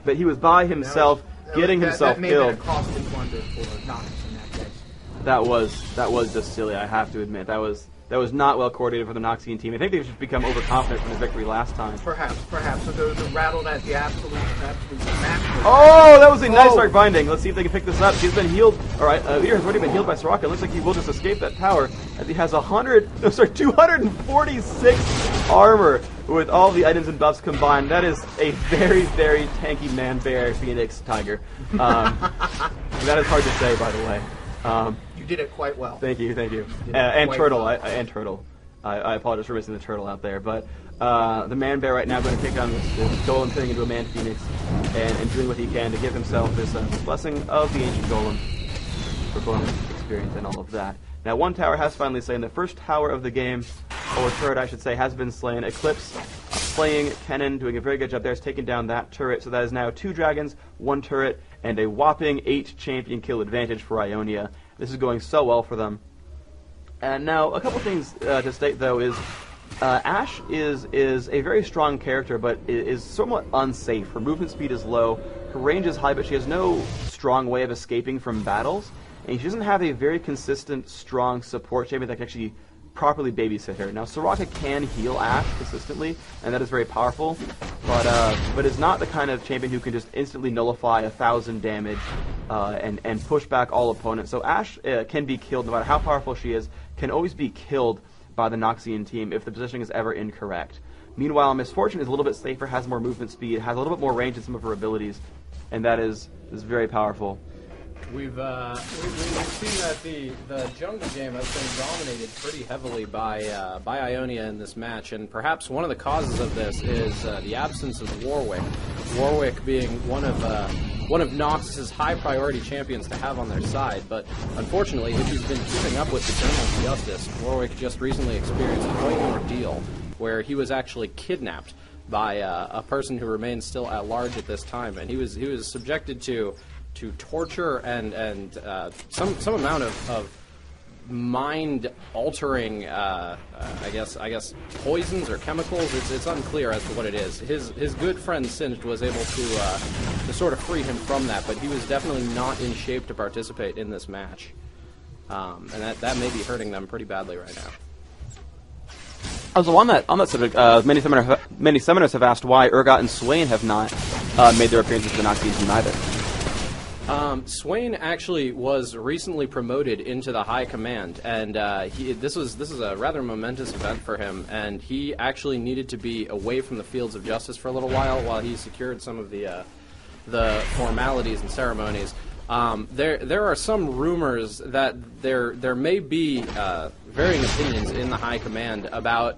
but he was by himself, getting himself that may killed. have been a costly blunder for Noxus in that case. That was just silly. I have to admit that was not well coordinated for the Noxian team. I think they've just become overconfident from the victory last time. Perhaps. So they're rattled at the absolute maximum. Oh, that was a nice Dark Binding. Let's see if they can pick this up. She's been healed. All right, Udyr has already been healed by Soraka. It looks like he will just escape that tower, as he has 246 armor with all the items and buffs combined. That is a very, very tanky man-bear Phoenix Tiger. That is hard to say, by the way. You did it quite well. Thank you. And Turtle. Well. And Turtle. I apologize for missing the Turtle out there. But the man bear right now going to take down this golem, turning into a man phoenix, and doing what he can to give himself this blessing of the ancient golem for bonus experience and all of that. Now, one tower has finally slain. The first tower of the game, or turret I should say, has been slain. Eclipse playing Kennen, doing a very good job there, has taken down that turret. So that is now 2 dragons, 1 turret, and a whopping 8 champion kill advantage for Ionia. This is going so well for them. And now, a couple things to state, though, is Ashe is a very strong character, but is somewhat unsafe. Her movement speed is low, her range is high, but she has no strong way of escaping from battles, and she doesn't have a very consistent, strong support champion that can actually properly babysit her. Now, Soraka can heal Ashe consistently, and that is very powerful, but is not the kind of champion who can just instantly nullify 1,000 damage and push back all opponents. So Ashe can be killed no matter how powerful she is, can always be killed by the Noxian team if the positioning is ever incorrect. Meanwhile, Misfortune is a little bit safer, has more movement speed, has a little bit more range in some of her abilities, and that is very powerful. We've seen that the jungle game has been dominated pretty heavily by Ionia in this match, and perhaps one of the causes of this is the absence of Warwick. Warwick being one of Noxus's high priority champions to have on their side, but unfortunately, if he's been keeping up with the general justice, Warwick just recently experienced quite an ordeal where he was actually kidnapped by a person who remains still at large at this time, and he was subjected to torture and some amount of mind-altering, I guess poisons or chemicals. It's unclear as to what it is. His good friend Singed was able to sort of free him from that, but he was definitely not in shape to participate in this match, and that may be hurting them pretty badly right now. Also, on that subject, many summoners have asked why Urgot and Swain have not made their appearances for the Noxian team either. Swain actually was recently promoted into the High Command, and this is a rather momentous event for him, and he actually needed to be away from the fields of justice for a little while he secured some of the formalities and ceremonies. There are some rumors that there may be varying opinions in the High Command about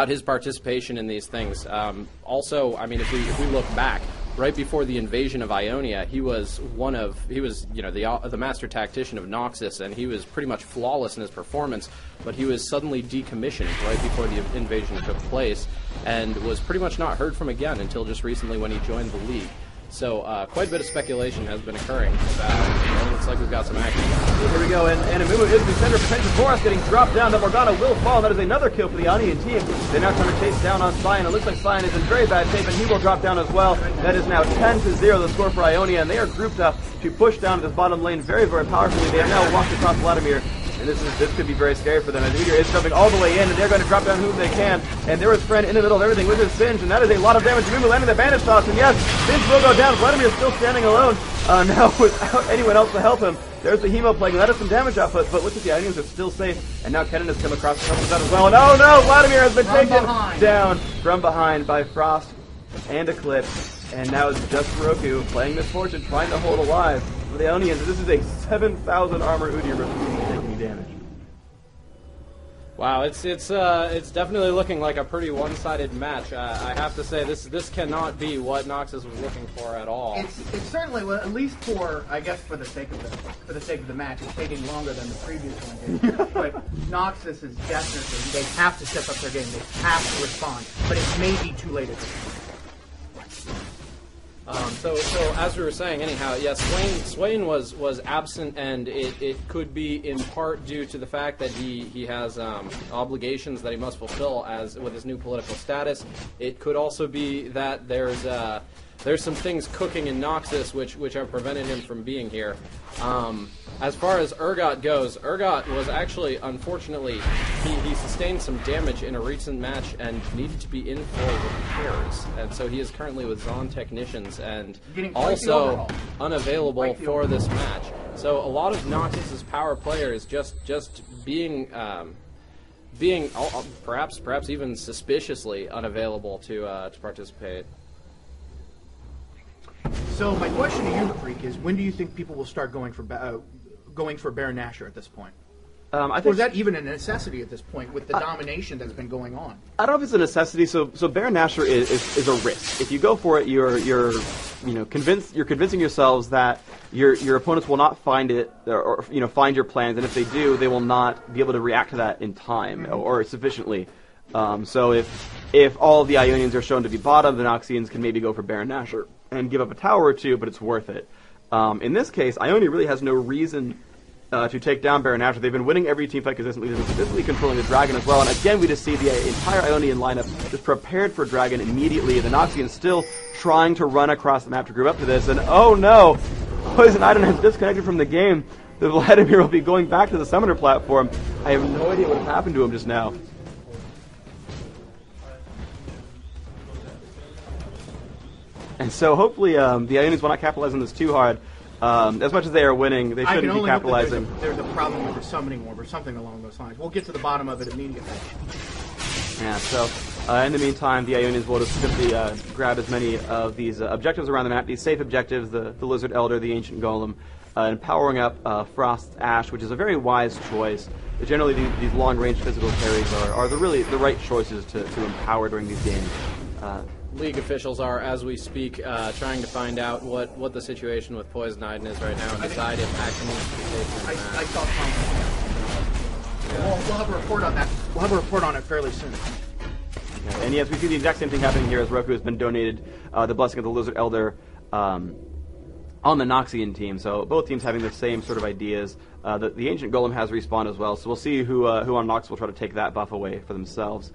his participation in these things. Also, I mean, if we look back, right before the invasion of Ionia, he was the master tactician of Noxus, and he was pretty much flawless in his performance, but he was suddenly decommissioned right before the invasion took place, and was pretty much not heard from again until just recently when he joined the League. So quite a bit of speculation has been occurring about it. Looks like we've got some action. Here we go, and Amumu is the center of potential for us, getting dropped down. The Morgana will fall. That is another kill for the Ionian team. They're now trying to chase down on Sion. It looks like Sion is in very bad shape, and he will drop down as well. That is now 10-0 the score for Ionia, and they are grouped up to push down to this bottom lane very, very powerfully. They have now walked across Vladimir, and this could be very scary for them, as Udyr is jumping all the way in, and they're going to drop down whom they can. And there is Friend in the middle of everything with his Singe, and that is a lot of damage. Amumu landing the bandage toss, and yes, Singe will go down. Vladimir is still standing alone now without anyone else to help him. There's the Hemo Plague, and that is some damage output, but looks like the Ionians are still safe, and now Kennen has come across to help us out as well. And oh no, Vladimir has been taken down from behind by Frost and Eclipse, and now it's just Roku playing Misfortune, trying to hold alive for the Ionians. This is a 7,000 armor Udyr refusing to take any damage. Wow, it's definitely looking like a pretty one-sided match. I have to say, this cannot be what Noxus was looking for at all. It's certainly, well, at least for the sake of the match, it's taking longer than the previous one did. But Noxus is definitely, they have to step up their game. They have to respond, but it may be too late at this point. So as we were saying, anyhow, yes, Swain was absent, and it could be in part due to the fact that he has obligations that he must fulfill with his new political status. It could also be that there's there's some things cooking in Noxus which have prevented him from being here. As far as Urgot goes, Urgot was actually, unfortunately, he sustained some damage in a recent match and needed to be in for repairs. And so he is currently with Zon Technicians and also unavailable for this match. So a lot of Noxus's power players just being perhaps even suspiciously unavailable to participate. So my question to you, Freak, is when do you think people will start going for Baron Nashor at this point? I think, or is that even a necessity at this point with the domination that's been going on? I don't know if it's a necessity. So Baron Nashor is a risk. If you go for it, you're convincing yourselves that your opponents will not find it or find your plans, and if they do, they will not be able to react to that in time or sufficiently. So if all of the Ionians are shown to be bottom, the Noxians can maybe go for Baron Nashor and give up a tower or two, but it's worth it. In this case, Ionia really has no reason to take down Baron Nashor. They've been winning every team fight consistently. They've been consistently controlling the Dragon as well. And again, we just see the entire Ionian lineup just prepared for Dragon immediately. The Noxians still trying to run across the map to group up to this. And oh no! Poison Idol has disconnected from the game. The Vladimir will be going back to the Summoner platform. I have no idea what happened to him just now. And so hopefully the Ionians will not capitalize on this too hard. As much as they are winning, they shouldn't be capitalizing. There's a problem with the summoning orb or something along those lines. We'll get to the bottom of it immediately. Yeah, so in the meantime, the Ionians will just simply grab as many of these objectives around the map, these safe objectives, the Lizard Elder, the Ancient Golem, and powering up Frost's Ash, which is a very wise choice. Generally, these long-range physical carries are the right choices to empower during these games. League officials are, as we speak, trying to find out what the situation with Poison Idol is right now and decide if action needs to be taken. I saw comments. We'll have a report on that. We'll have a report on it fairly soon. Okay. And yes, we see the exact same thing happening here as Roku has been donated the Blessing of the Lizard Elder on the Noxian team. So both teams having the same sort of ideas. The Ancient Golem has respawned as well, so we'll see who on Nox will try to take that buff away for themselves.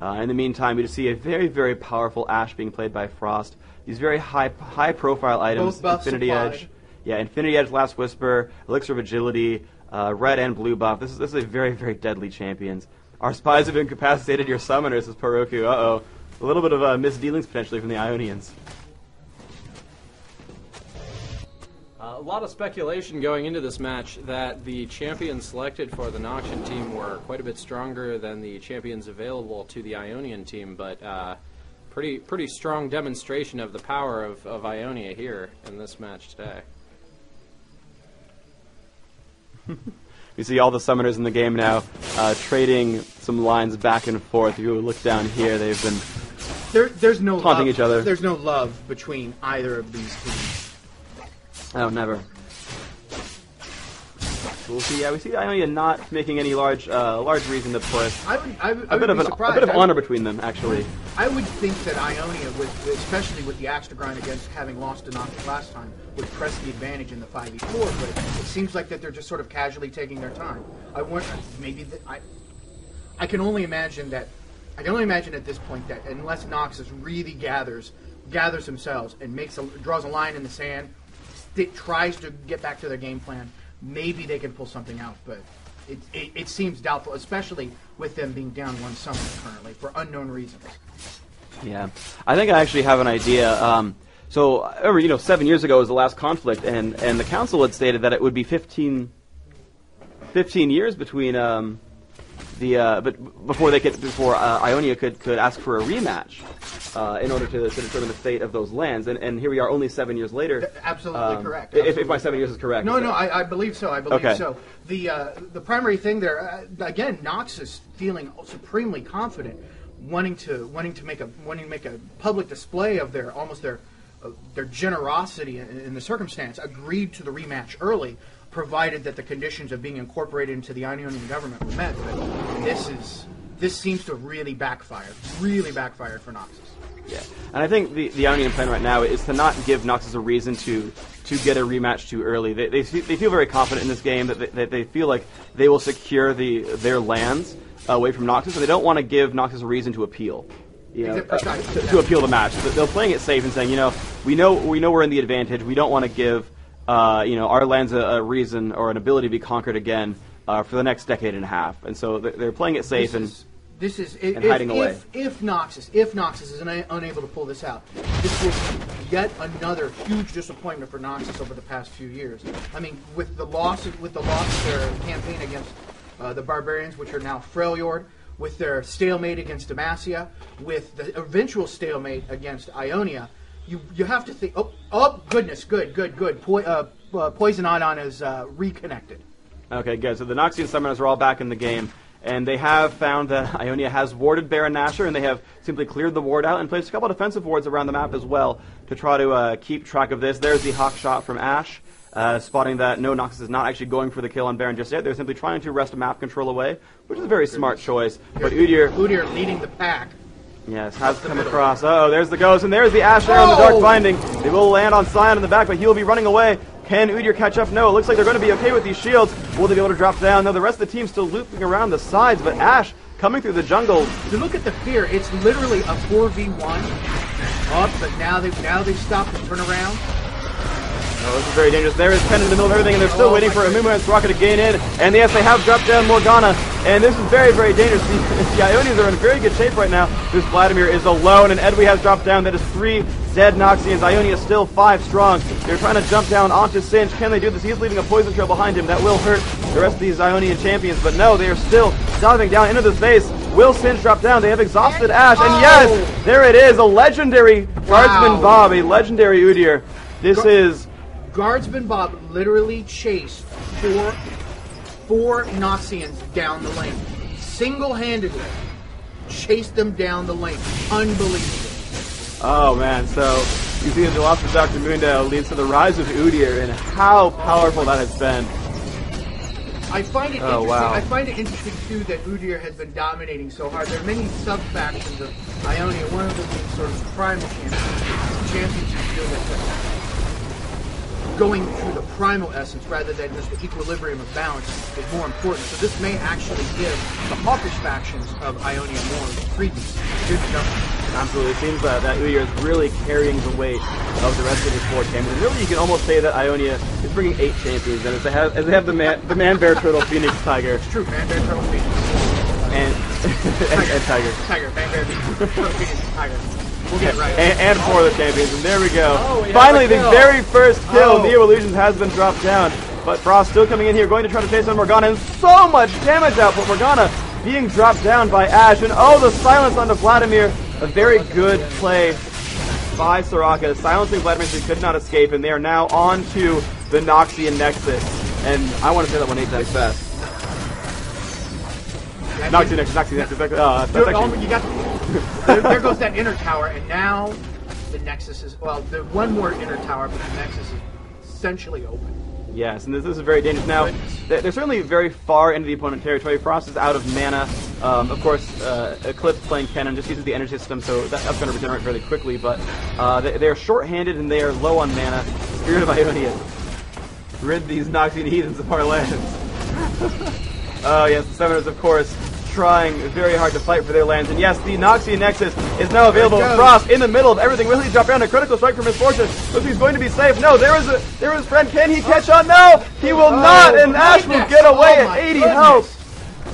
In the meantime, we just see a very, very powerful Ash being played by Frost. These very high-profile items: Infinity Edge, Infinity Edge, Last Whisper, Elixir of Agility, red and blue buff. This is a very, very deadly champions. Our spies have incapacitated your summoners, says Poroku. Uh-oh, a little bit of misdealings potentially from the Ionians. A lot of speculation going into this match that the champions selected for the Noxian team were quite a bit stronger than the champions available to the Ionian team, but pretty strong demonstration of the power of Ionia here in this match today. We see all the summoners in the game now trading some lines back and forth. If you look down here, they've been there's no taunting love. each other. There's no love between either of these teams. Oh, never. We'll see. Yeah, we see Ionia not making any large reason to push. A bit of honor between them, actually. I would think that Ionia, especially with the axe to grind against having lost to Noxus last time, would press the advantage in the 5v4. But it seems like that they're just sort of casually taking their time. I wonder, maybe I can only imagine at this point that unless Noxus really gathers themselves and draws a line in the sand, tries to get back to their game plan, maybe they can pull something out, but it seems doubtful, especially with them being down one summoner currently for unknown reasons. Yeah, I think I actually have an idea. So, I remember, 7 years ago was the last conflict, and the council had stated that it would be 15 years between before Ionia could ask for a rematch in order to determine the fate of those lands, and here we are, only 7 years later. Absolutely correct. If my 7 years is correct. No, I believe so. Okay. So. The primary thing there, again, Noxus feeling supremely confident, wanting to make a public display of their generosity in the circumstance, agreed to the rematch early, provided that the conditions of being incorporated into the Ionian government were met. But this seems to really backfire for Noxus. Yeah, and I think the Ionian plan right now is to not give Noxus a reason to get a rematch too early. They feel very confident in this game that they feel like they will secure their lands away from Noxus, and they don't want to give Noxus a reason to appeal. you know, Precisely. to appeal the match. They're playing it safe and saying, you know, we know we're in the advantage. We don't want to give you know, our lands a reason or an ability to be conquered again for the next decade and a half. And so they're playing it safe and hiding away. If Noxus is unable to pull this out, this will be yet another huge disappointment for Noxus over the past few years. I mean, with the loss of their campaign against the Barbarians, which are now Freljord, with their stalemate against Demacia, with the eventual stalemate against Ionia, you have to think. Oh goodness, good. Poison Ion is reconnected. Okay, good. So the Noxian summoners are all back in the game. And they have found that Ionia has warded Baron Nashor, and they have simply cleared the ward out and placed a couple of defensive wards around the map as well to try to keep track of this. There's the hawk shot from Ash, spotting that no, Noxus is not actually going for the kill on Baron just yet. They're simply trying to wrest map control away, which is a very smart choice. But Udyr leading the pack. Yes, has come across. Oh, there's the ghost, and there's the Ash there on the Dark Binding. They will land on Scion in the back, but he will be running away. Can Udyr catch up? No, it looks like they're going to be okay with these shields. Will they be able to drop down? No, the rest of the team's still looping around the sides, but Ash coming through the jungle. If you look at the fear, it's literally a 4v1. But now they've stopped and turn around. Oh, this is very dangerous. There is Ken in the middle of everything, and they're still waiting for Amumu and Soraka to gain in. And yes, they have dropped down Morgana, and this is very, very dangerous. The Ionians are in very good shape right now. This Vladimir is alone, and Edwy has dropped down. That is 3 dead Noxians. Ionia is still 5 strong. They're trying to jump down onto Singe. Can they do this? He's leaving a poison trail behind him. That will hurt the rest of these Ionian champions, but no, they are still diving down into the space. Will Singe drop down? They have exhausted Ash, and yes, there it is, a legendary Guardsman Bob, a legendary Udyr. This is... Guardsman Bob literally chased four Noxians down the lane. Single-handedly chased them down the lane. Unbelievable. Oh man, so you see the loss of Dr. Moondale leads to the rise of Udyr and how powerful that has been. I find it interesting. Wow. I find it interesting too that Udyr has been dominating so hard. There are many sub-factions of Ionia, one of them being sort of primal champions who feel that going through the primal essence rather than just the equilibrium of balance is more important. So this may actually give the hawkish factions of Ionia more credence. Good to know. Absolutely. It seems that Udyr is really carrying the weight of the rest of the 4 champions. And really, you can almost say that Ionia is bringing 8 champions, and as they have the man, bear, turtle, phoenix, tiger. It's true, man, bear, turtle, phoenix. And tiger. Tiger, man, bear, turtle, phoenix, tiger. We'll get it right. And 4 of the champions, and there we go. Oh, finally, the very first kill, Neo Illusions has been dropped down. But Frost still coming in here, going to try to chase on Morgana, and so much damage output. Morgana being dropped down by Ash, and oh, the silence onto Vladimir. A very good play by Soraka, silencing Vladimir so he could not escape, and they are now on to the Noxian Nexus. And I want to say that one 8 times fast. Noxian Nexus. That's actually... You got there goes that inner tower, and now the Nexus is, well, the one more inner tower, but the Nexus is essentially open. Yes, and this is very dangerous. Now, they're certainly very far into the opponent territory. Frost is out of mana. Of course, Eclipse playing Kennen just uses the energy system, so that's going to regenerate fairly quickly, but they're short-handed and they are low on mana. Spirit of Ionia. Rid these Noxian heathens of our lands. Oh, yes, the Summoners, of course, trying very hard to fight for their lands. And yes, the Noxian Nexus is now available. Frost in the middle of everything. Will he drop down a critical strike from Misfortune? Looks he's going to be safe. No, there is his friend. Can he catch on? No, he will not. And Ash will get away at 80 health.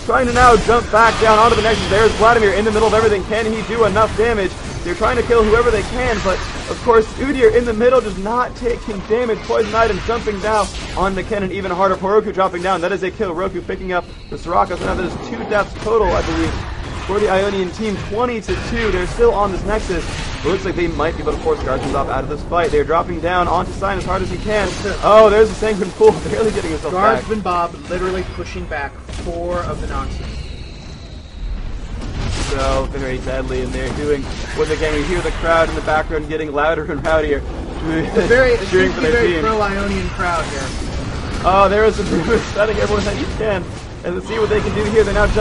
Trying to now jump back down onto the Nexus. There's Vladimir in the middle of everything. Can he do enough damage? They're trying to kill whoever they can, but of course Udyr in the middle does not taking damage. Poison Item jumping down on the Kennen, even harder. Roku dropping down. That is a kill. Roku picking up the Soraka. So now that is 2 deaths total, I believe, for the Ionian team. 20-2. They're still on this Nexus. It looks like they might be able to force Guardsman Bob out of this fight. They're dropping down onto Sign as hard as he can. Oh, there's the Sanguine Pool barely getting himself back. Guardsman Bob literally pushing back 4 of the Noxians. So very deadly, and they're doing what they can. We hear the crowd in the background getting louder and louder. Cheering for their team. Pro-Ionian crowd here. Oh, there is the Bruce setting everyone that you can. And let's see what they can do here. They're now jumping.